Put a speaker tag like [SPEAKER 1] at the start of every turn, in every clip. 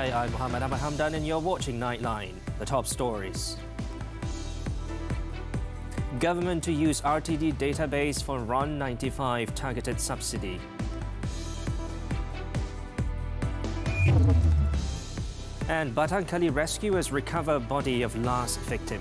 [SPEAKER 1] Hi, I'm Muhammed Hamdan and you're watching Nightline. The top stories. Government to use RTD database for RON 95 targeted subsidy. And Batangkali rescuers recover body of last victim.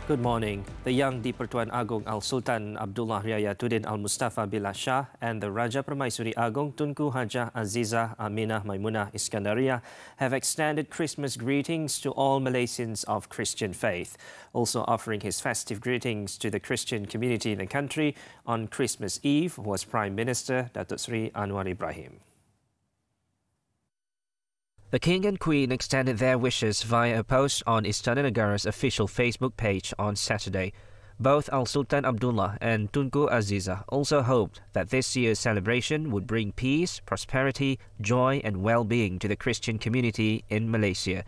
[SPEAKER 1] Good morning. The Yang di-Pertuan Agong Al-Sultan Abdullah Riayatuddin Al-Mustafa Billah Shah and the Raja Permaisuri Agong Tunku Hajah Azizah Aminah Maimunah Iskandaria have extended Christmas greetings to all Malaysians of Christian faith, also offering his festive greetings to the Christian community in the country. On Christmas Eve was Prime Minister Datuk Seri Anwar Ibrahim. The King and Queen extended their wishes via a post on Istana Negara's official Facebook page on Saturday. Both Al-Sultan Abdullah and Tunku Azizah also hoped that this year's celebration would bring peace, prosperity, joy and well-being to the Christian community in Malaysia.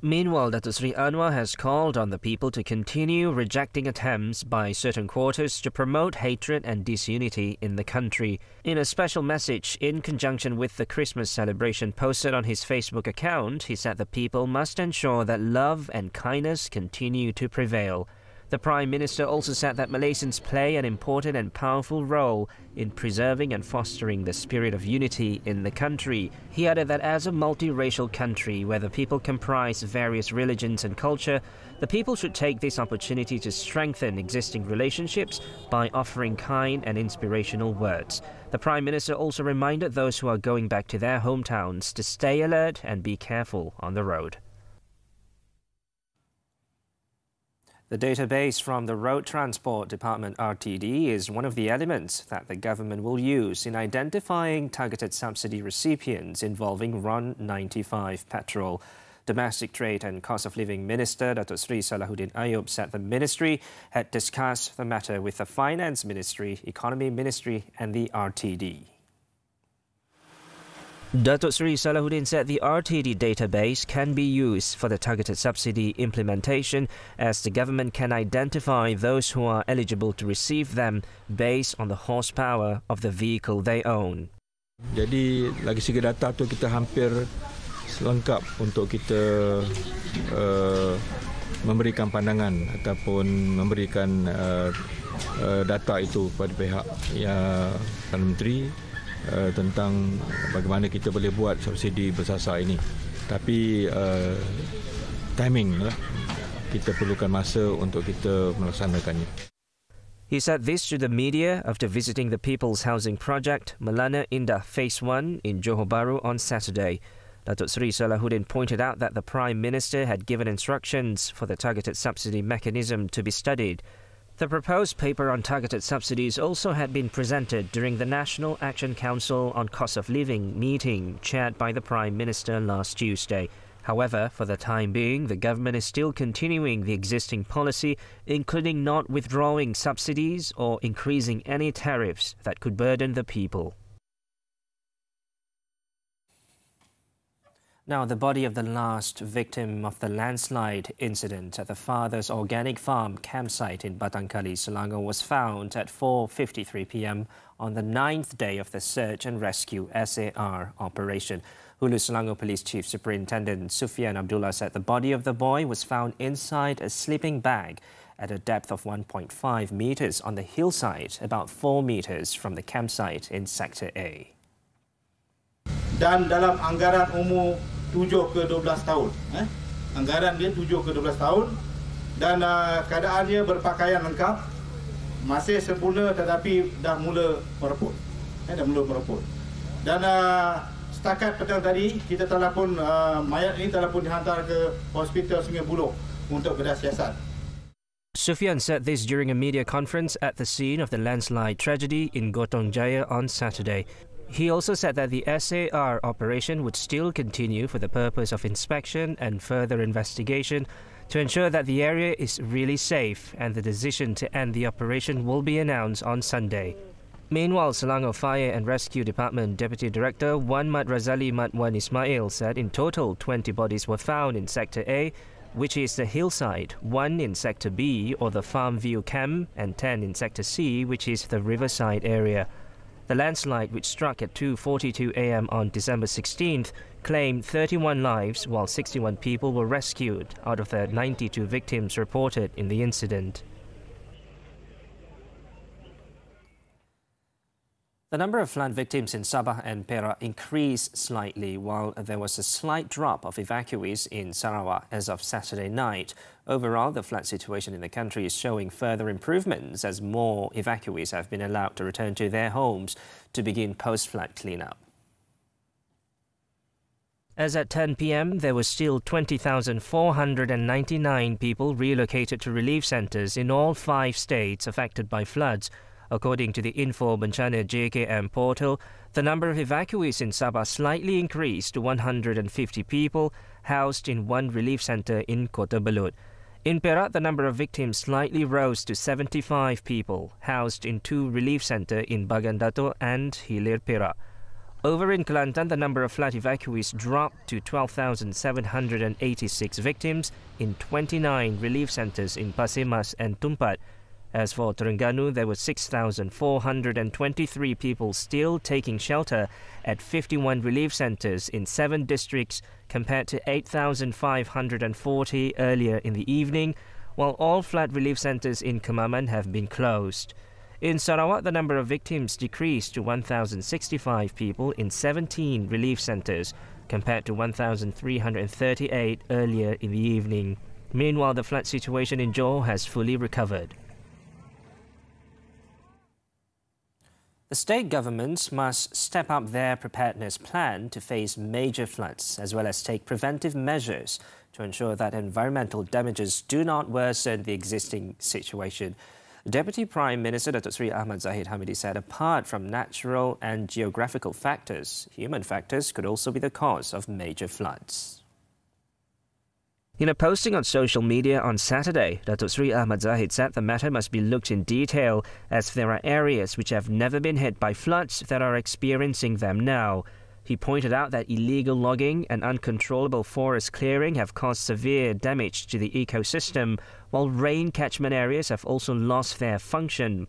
[SPEAKER 1] Meanwhile, Datuk Seri Anwar has called on the people to continue rejecting attempts by certain quarters to promote hatred and disunity in the country. In a special message in conjunction with the Christmas celebration posted on his Facebook account, he said the people must ensure that love and kindness continue to prevail. The Prime Minister also said that Malaysians play an important and powerful role in preserving and fostering the spirit of unity in the country. He added that as a multiracial country where the people comprise various religions and culture, the people should take this opportunity to strengthen existing relationships by offering kind and inspirational words. The Prime Minister also reminded those who are going back to their hometowns to stay alert and be careful on the road. The database from the Road Transport Department RTD is one of the elements that the government will use in identifying targeted subsidy recipients involving RON 95 petrol. Domestic Trade and Cost of Living Minister Datuk Seri Salahuddin Ayub said the ministry had discussed the matter with the Finance Ministry, Economy Ministry and the RTD. Datuk Seri Salahuddin said the RTD database can be used for the targeted subsidy implementation as the government can identify those who are eligible to receive them based on the horsepower of the vehicle they own.
[SPEAKER 2] Jadi lagi segi data tu kita hampir selengkap untuk kita memberikan pandangan ataupun memberikan data itu kepada pihak Perdana Menteri tentang bagaimana kita boleh buat subsidi bersasar ini. Tapi timing lah, kita perlukan masa untuk kita melaksanakannya.
[SPEAKER 1] He said this to the media after visiting the People's Housing Project, Melana Indah Phase 1 in Johor Bahru on Saturday. Datuk Seri Salahuddin pointed out that the Prime Minister had given instructions for the targeted subsidy mechanism to be studied. The proposed paper on targeted subsidies also had been presented during the National Action Council on Cost of Living meeting chaired by the Prime Minister last Tuesday. However, for the time being, the government is still continuing the existing policy, including not withdrawing subsidies or increasing any tariffs that could burden the people. Now, the body of the last victim of the landslide incident at the father's organic farm campsite in Batangkali, Selangor was found at 4:53 p.m. on the 9th day of the search and rescue SAR operation. Hulu Selangor Police Chief Superintendent Sufian Abdullah said the body of the boy was found inside a sleeping bag at a depth of 1.5 meters on the hillside, about 4 meters from the campsite in Sector A.
[SPEAKER 3] Dan dalam anggaran umur 7 ke 12 tahun. Anggaran dia 7 ke 12 tahun dan keadaan dia berpakaian lengkap, masih sempurna tetapi dah mula mereput. Dan setakat petang tadi kita telah pun mayat ini telah pun dihantar ke Hospital Sungai Buloh untuk bedah siasat.
[SPEAKER 1] Sufian said this during a media conference at the scene of the landslide tragedy in Gotong Jaya on Saturday. He also said that the SAR operation would still continue for the purpose of inspection and further investigation to ensure that the area is really safe, and the decision to end the operation will be announced on Sunday. Meanwhile, Selangor Fire and Rescue Department Deputy Director Wan Mat Razali Mat Wan Ismail said in total 20 bodies were found in Sector A, which is the hillside, 1 in Sector B or the Farm View Camp, and 10 in Sector C, which is the riverside area. The landslide, which struck at 2:42 a.m. on December 16th, claimed 31 lives, while 61 people were rescued out of the 92 victims reported in the incident. The number of flood victims in Sabah and Perak increased slightly, while there was a slight drop of evacuees in Sarawak as of Saturday night. Overall, the flood situation in the country is showing further improvements as more evacuees have been allowed to return to their homes to begin post-flood cleanup. As at 10 p.m., there were still 20,499 people relocated to relief centres in all 5 states affected by floods. According to the Info Bencana JKM portal, the number of evacuees in Sabah slightly increased to 150 people housed in 1 relief centre in Kota Belud. In Perak, the number of victims slightly rose to 75 people housed in 2 relief centres in Bagan Dato' and Hilir Perak. Over in Kelantan, the number of flood evacuees dropped to 12,786 victims in 29 relief centres in Pasir Mas and Tumpat. As for Terengganu, there were 6,423 people still taking shelter at 51 relief centres in 7 districts compared to 8,540 earlier in the evening, while all flood relief centres in Kemaman have been closed. In Sarawak, the number of victims decreased to 1,065 people in 17 relief centres compared to 1,338 earlier in the evening. Meanwhile, the flood situation in Johor has fully recovered. The state governments must step up their preparedness plan to face major floods, as well as take preventive measures to ensure that environmental damages do not worsen the existing situation. Deputy Prime Minister Datuk Seri Ahmad Hamidi said apart from natural and geographical factors, human factors could also be the cause of major floods. In a posting on social media on Saturday, Datuk Seri Ahmad Zahid said the matter must be looked in detail as there are areas which have never been hit by floods that are experiencing them now. He pointed out that illegal logging and uncontrollable forest clearing have caused severe damage to the ecosystem, while rain catchment areas have also lost their function.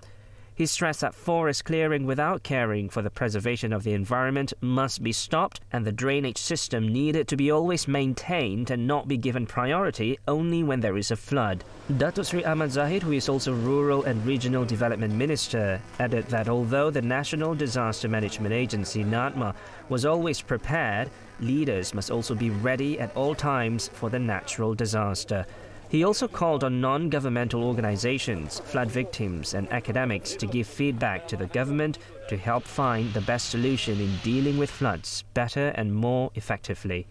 [SPEAKER 1] He stressed that forest clearing without caring for the preservation of the environment must be stopped, and the drainage system needed to be always maintained and not be given priority only when there is a flood. Datuk Seri Ahmad Zahid, who is also Rural and Regional Development Minister, added that although the National Disaster Management Agency (NADMA) was always prepared, leaders must also be ready at all times for the natural disaster. He also called on non-governmental organizations, flood victims and academics to give feedback to the government to help find the best solution in dealing with floods better and more effectively.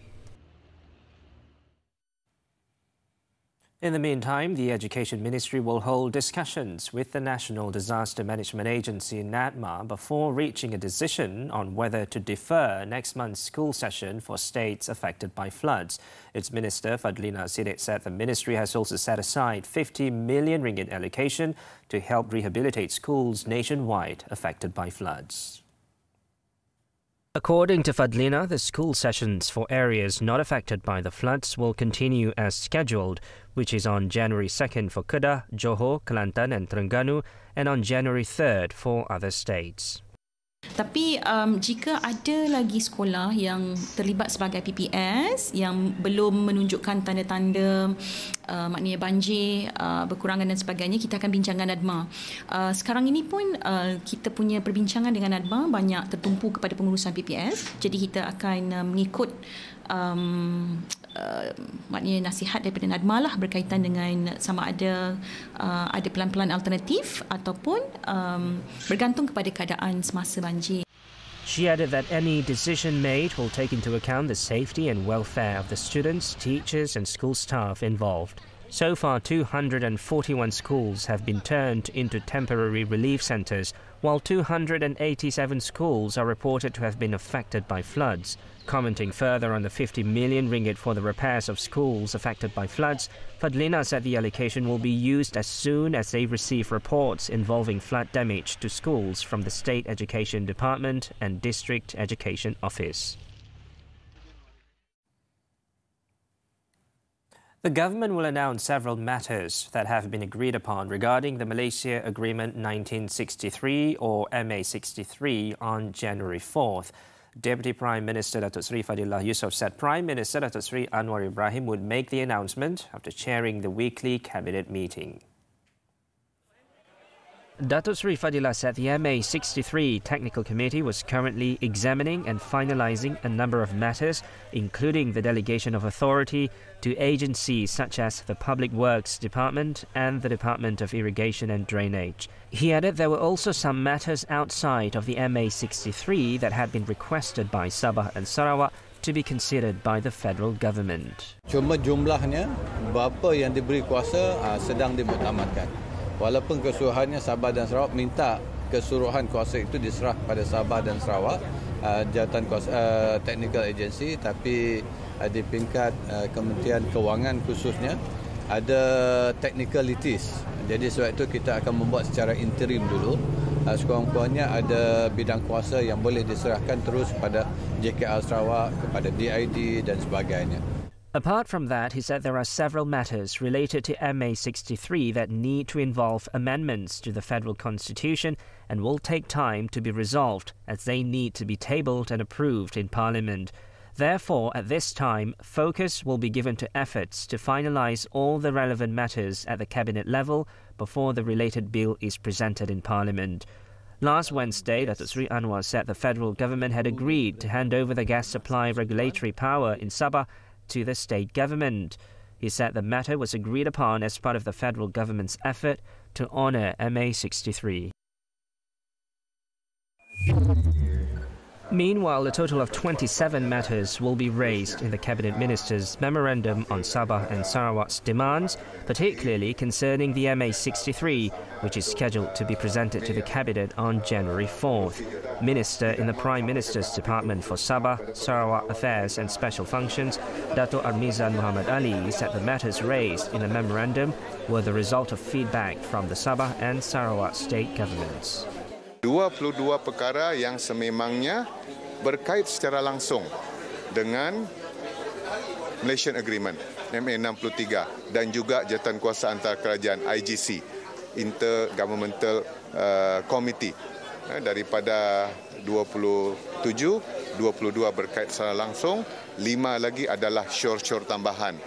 [SPEAKER 1] In the meantime, the Education Ministry will hold discussions with the National Disaster Management Agency (NADMA) before reaching a decision on whether to defer next month's school session for states affected by floods. Its Minister Fadlina Siddiq said the ministry has also set aside 50 million ringgit allocation to help rehabilitate schools nationwide affected by floods. According to Fadlina, the school sessions for areas not affected by the floods will continue as scheduled, which is on January 2nd for Kedah, Johor, Kelantan and Terengganu, and on January 3rd for other states.
[SPEAKER 4] Tapi jika ada lagi sekolah yang terlibat sebagai PPS yang belum menunjukkan tanda-tanda maknanya banjir, berkurangan dan sebagainya, kita akan bincangkan NADMA. Sekarang ini pun kita punya perbincangan dengan NADMA banyak tertumpu kepada pengurusan PPS. Jadi kita akan mengikut maknanya nasihat daripada NADMA lah berkaitan dengan sama ada pelan-pelan alternatif ataupun bergantung kepada keadaan semasa banjir.
[SPEAKER 1] She added that any decision made will take into account the safety and welfare of the students, teachers and school staff involved. So far, 241 schools have been turned into temporary relief centres, while 287 schools are reported to have been affected by floods. Commenting further on the 50 million ringgit for the repairs of schools affected by floods, Fadlina said the allocation will be used as soon as they receive reports involving flood damage to schools from the State Education Department and District Education Office. The government will announce several matters that have been agreed upon regarding the Malaysia Agreement 1963 or MA63 on January 4th. Deputy Prime Minister Datuk Seri Fadillah Yusof said Prime Minister Datuk Seri Anwar Ibrahim would make the announcement after chairing the weekly cabinet meeting. Datuk Seri Fadillah said the MA63 Technical Committee was currently examining and finalising a number of matters, including the delegation of authority to agencies such as the Public Works Department and the Department of Irrigation and Drainage. He added there were also some matters outside of the MA63 that had been requested by Sabah and Sarawak to be considered by the federal government.
[SPEAKER 5] Cuma jumlahnya berapa yang diberi kuasa sedang dimuktamadkan. Walaupun keseluruhannya Sabah dan Sarawak minta keseluruhan kuasa itu diserah pada Sabah dan Sarawak, jawatan kuasa technical agency, tapi di peringkat Kementerian Kewangan khususnya ada technicalities. Jadi sebab itu kita akan membuat secara interim dulu. Sekurang-kurangnya ada bidang kuasa yang boleh diserahkan terus pada JKR Sarawak, kepada DID dan sebagainya.
[SPEAKER 1] Apart from that, he said there are several matters related to MA63 that need to involve amendments to the federal constitution and will take time to be resolved as they need to be tabled and approved in Parliament. Therefore, at this time, focus will be given to efforts to finalise all the relevant matters at the cabinet level before the related bill is presented in Parliament. Last Wednesday, Datuk Seri Anwar said the federal government had agreed to hand over the gas supply regulatory power in Sabah to the state government. He said the matter was agreed upon as part of the federal government's effort to honour MA63. Meanwhile, a total of 27 matters will be raised in the Cabinet Minister's Memorandum on Sabah and Sarawak's demands, particularly concerning the MA63, which is scheduled to be presented to the Cabinet on January 4th. Minister in the Prime Minister's Department for Sabah, Sarawak Affairs and Special Functions, Dato' Armizan Muhammad Ali, said the matters raised in the memorandum were the result of feedback from the Sabah and Sarawak state governments.
[SPEAKER 6] 22 perkara yang sememangnya berkait secara langsung dengan Malaysian Agreement MA63 dan juga jawatankuasa antara kerajaan IGC, Intergovernmental Committee. Daripada 27, 22 berkait secara langsung, 5 lagi adalah syur-syur tambahan.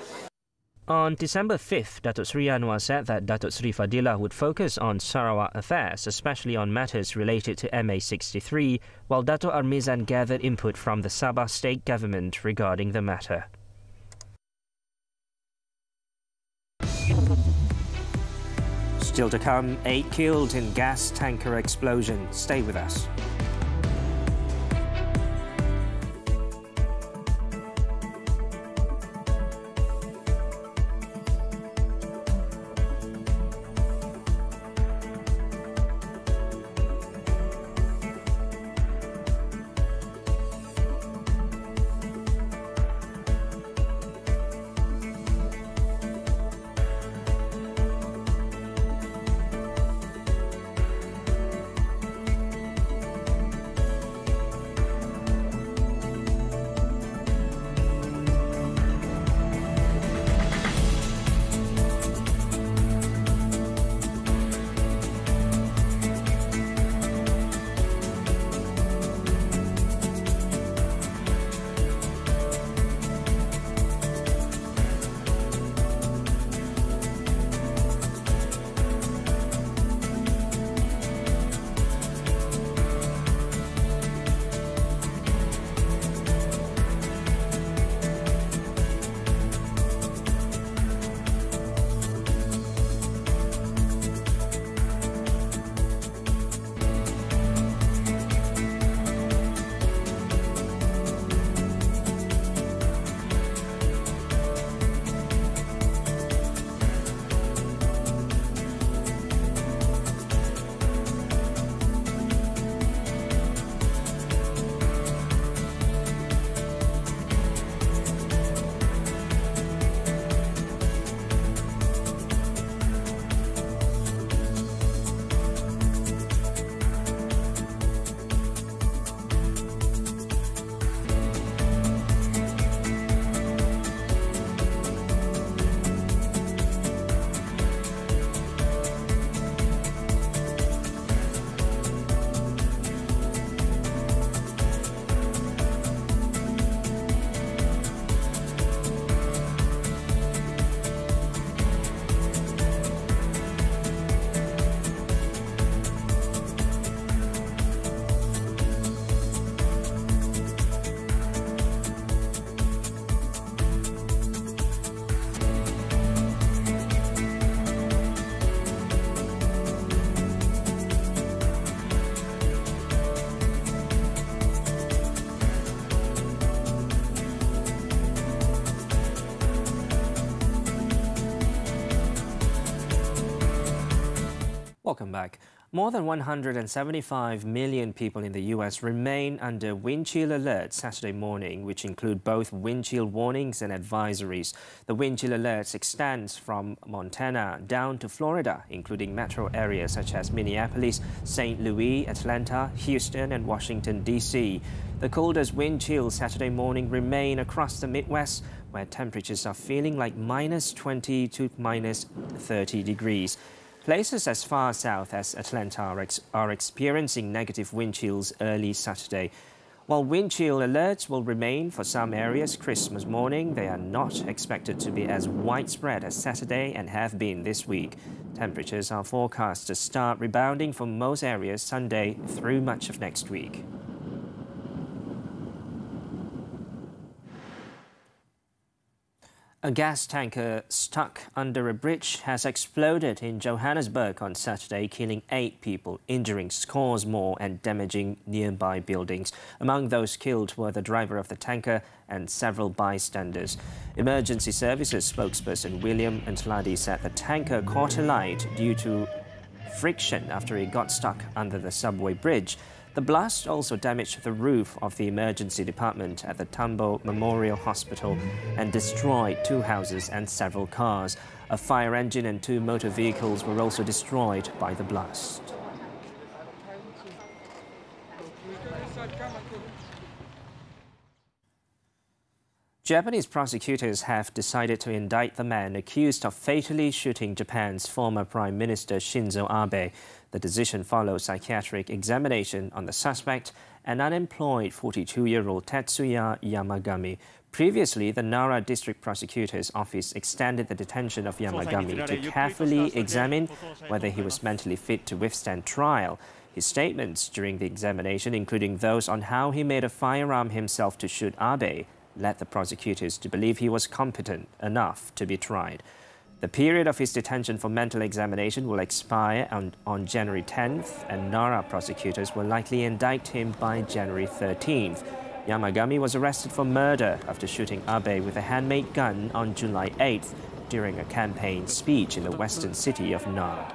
[SPEAKER 1] On December 5th, Datuk Seri Anwar said that Datuk Seri Fadillah would focus on Sarawak affairs, especially on matters related to MA63, while Dato' Armizan gathered input from the Sabah state government regarding the matter. Still to come, 8 killed in gas tanker explosion. Stay with us. Welcome back. More than 175 million people in the U.S. remain under wind chill alert Saturday morning, which include both wind chill warnings and advisories. The wind chill alerts extends from Montana down to Florida, including metro areas such as Minneapolis, St. Louis, Atlanta, Houston and Washington, D.C. The coldest wind chills Saturday morning remain across the Midwest, where temperatures are feeling like minus 20 to minus 30 degrees. Places as far south as Atlanta are experiencing negative wind chills early Saturday. While wind chill alerts will remain for some areas Christmas morning, they are not expected to be as widespread as Saturday and have been this week. Temperatures are forecast to start rebounding for most areas Sunday through much of next week. A gas tanker stuck under a bridge has exploded in Johannesburg on Saturday, killing 8 people, injuring scores more and damaging nearby buildings. Among those killed were the driver of the tanker and several bystanders. Emergency Services spokesperson William Ntladi said the tanker caught alight due to friction after it got stuck under the subway bridge. The blast also damaged the roof of the emergency department at the Tambo Memorial Hospital and destroyed 2 houses and several cars. A fire engine and 2 motor vehicles were also destroyed by the blast. Japanese prosecutors have decided to indict the man accused of fatally shooting Japan's former Prime Minister Shinzo Abe. The decision follows psychiatric examination on the suspect, an unemployed 42-year-old Tetsuya Yamagami. Previously, the Nara District Prosecutor's Office extended the detention of Yamagami to carefully examine whether he was mentally fit to withstand trial. His statements during the examination, including those on how he made a firearm himself to shoot Abe, led the prosecutors to believe he was competent enough to be tried. The period of his detention for mental examination will expire on January 10th, and Nara prosecutors will likely indict him by January 13th. Yamagami was arrested for murder after shooting Abe with a handmade gun on July 8th during a campaign speech in the western city of Nara.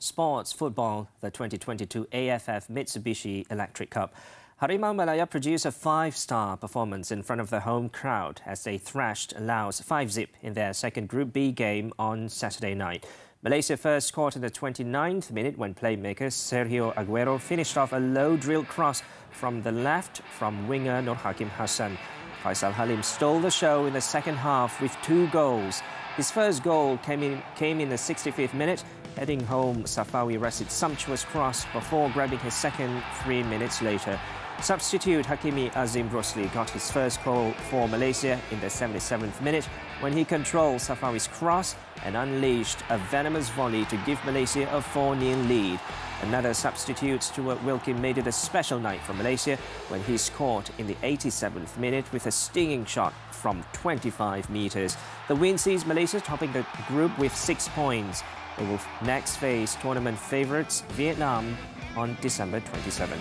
[SPEAKER 1] Sports Football, the 2022 AFF Mitsubishi Electric Cup. Harimau Malaya produced a 5-star performance in front of the home crowd as they thrashed Laos 5-0 in their second Group B game on Saturday night. Malaysia first scored in the 29th minute when playmaker Sergio Aguero finished off a low-drilled cross from the left from winger Nur Hakim Hassan. Faisal Halim stole the show in the second half with 2 goals. His first goal came in the 65th minute. Heading home, Safawi rested sumptuous cross before grabbing his second 3 minutes later. Substitute Hakimi Azim Rosli got his first goal for Malaysia in the 77th minute when he controlled Safawi's cross and unleashed a venomous volley to give Malaysia a 4-0 lead. Another substitute, Stuart Wilkin, made it a special night for Malaysia when he scored in the 87th minute with a stinging shot from 25 metres. The win sees Malaysia topping the group with 6 points. They will next face tournament favourites Vietnam on December 27th.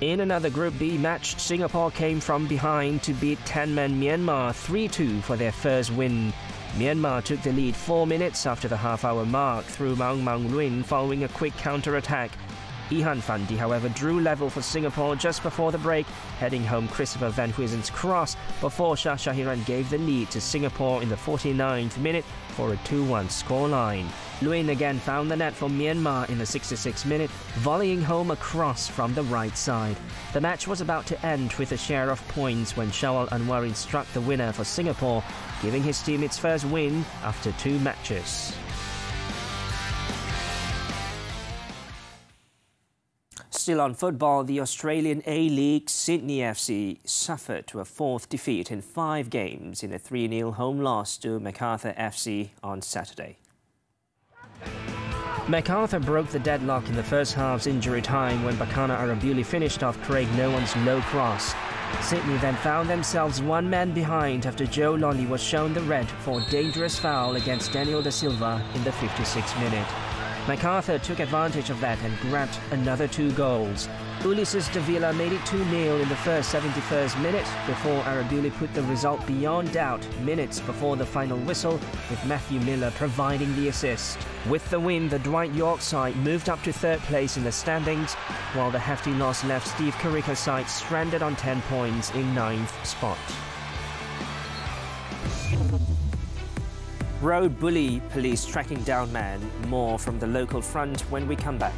[SPEAKER 1] In another Group B match, Singapore came from behind to beat 10-man Myanmar 3-2 for their first win. Myanmar took the lead 4 minutes after the half-hour mark through Maung Maung Luin following a quick counter-attack. Ihan Fandi, however, drew level for Singapore just before the break, heading home Christopher Van Huizen's cross before Shah Shahiran gave the lead to Singapore in the 49th minute for a 2-1 scoreline. Luin again found the net for Myanmar in the 66th minute, volleying home a cross from the right side. The match was about to end with a share of points when Shawal Anwarin struck the winner for Singapore, giving his team its first win after 2 matches. Still on football, the Australian A-League Sydney FC suffered to a 4th defeat in 5 games in a 3-0 home loss to MacArthur FC on Saturday. MacArthur broke the deadlock in the first half's injury time when Bakana Arabuli finished off Craig Noon's low cross. Sydney then found themselves 1 man behind after Joe Lolly was shown the red for a dangerous foul against Daniel Da Silva in the 56th minute. MacArthur took advantage of that and grabbed another 2 goals. Ulysses Davila made it 2-0 in the first 71st minute before Arabuli put the result beyond doubt minutes before the final whistle, with Matthew Miller providing the assist. With the win, the Dwight York side moved up to 3rd place in the standings, while the hefty loss left Steve Carica's side stranded on 10 points in 9th spot. Road bully police tracking down man. More from the local front when we come back.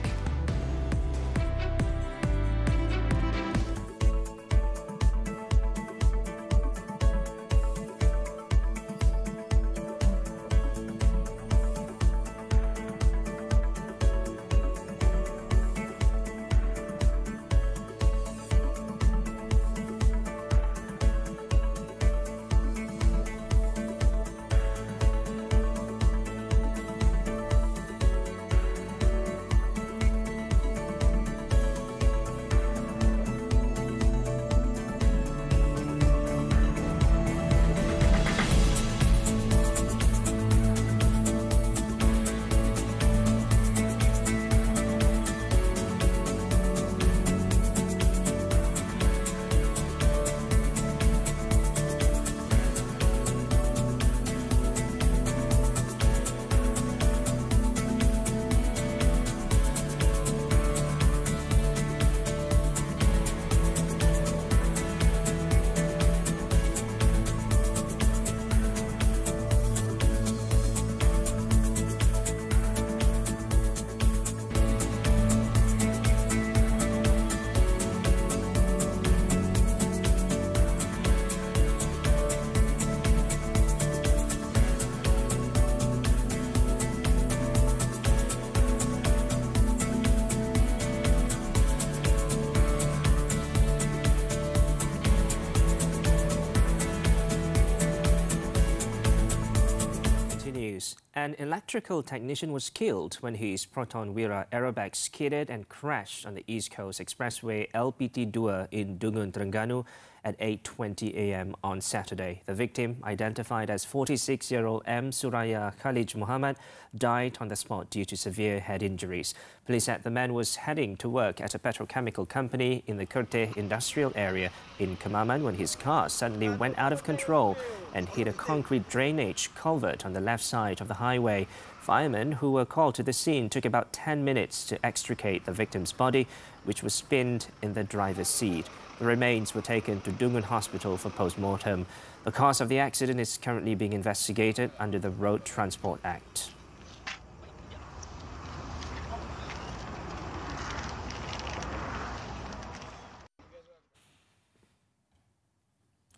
[SPEAKER 1] An electrical technician was killed when his Proton Wira aerobag skidded and crashed on the East Coast Expressway LPT2 in Dungun, Terengganu at 8:20 a.m. on Saturday. The victim, identified as 46-year-old M. Suraya Khalid Muhammed, died on the spot due to severe head injuries. Police said the man was heading to work at a petrochemical company in the Kerteh industrial area in Kemaman when his car suddenly went out of control and hit a concrete drainage culvert on the left side of the highway. Firemen who were called to the scene took about 10 minutes to extricate the victim's body, which was pinned in the driver's seat. The remains were taken to Dungun Hospital for post-mortem. The cause of the accident is currently being investigated under the Road Transport Act.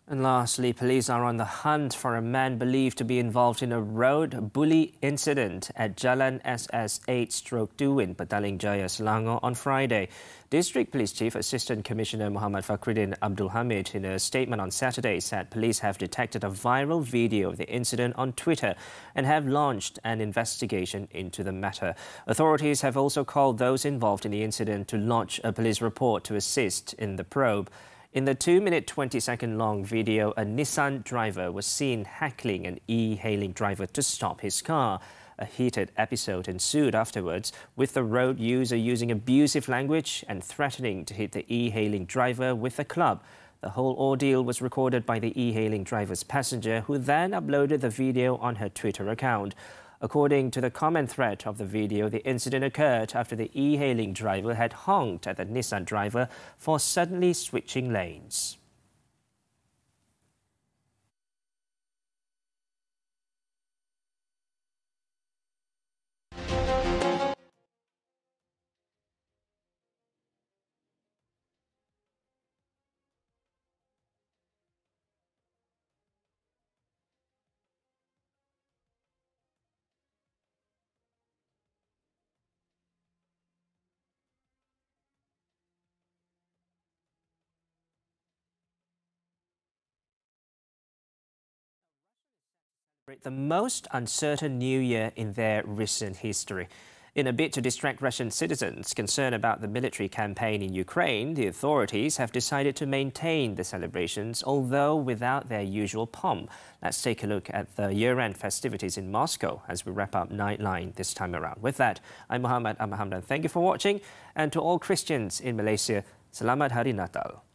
[SPEAKER 1] And lastly, police are on the hunt for a man believed to be involved in a road bully incident at Jalan SS8/2 in Petaling Jaya, Selangor on Friday. District Police Chief Assistant Commissioner Muhammad Abdul Hamid, in a statement on Saturday, said police have detected a viral video of the incident on Twitter and have launched an investigation into the matter. Authorities have also called those involved in the incident to lodge a police report to assist in the probe. In the 2-minute 20-second long video, a Nissan driver was seen heckling an e-hailing driver to stop his car. A heated episode ensued afterwards, with the road user using abusive language and threatening to hit the e-hailing driver with a club. The whole ordeal was recorded by the e-hailing driver's passenger, who then uploaded the video on her Twitter account. According to the comment thread of the video, the incident occurred after the e-hailing driver had honked at the Nissan driver for suddenly switching lanes. The most uncertain New Year in their recent history. In a bid to distract Russian citizens concerned about the military campaign in Ukraine, the authorities have decided to maintain the celebrations, although without their usual pomp. Let's take a look at the year-end festivities in Moscow as we wrap up Nightline this time around. With that, I'm Muhammed. I'm Hamdan. Thank you for watching. And to all Christians in Malaysia, Selamat Hari Natal.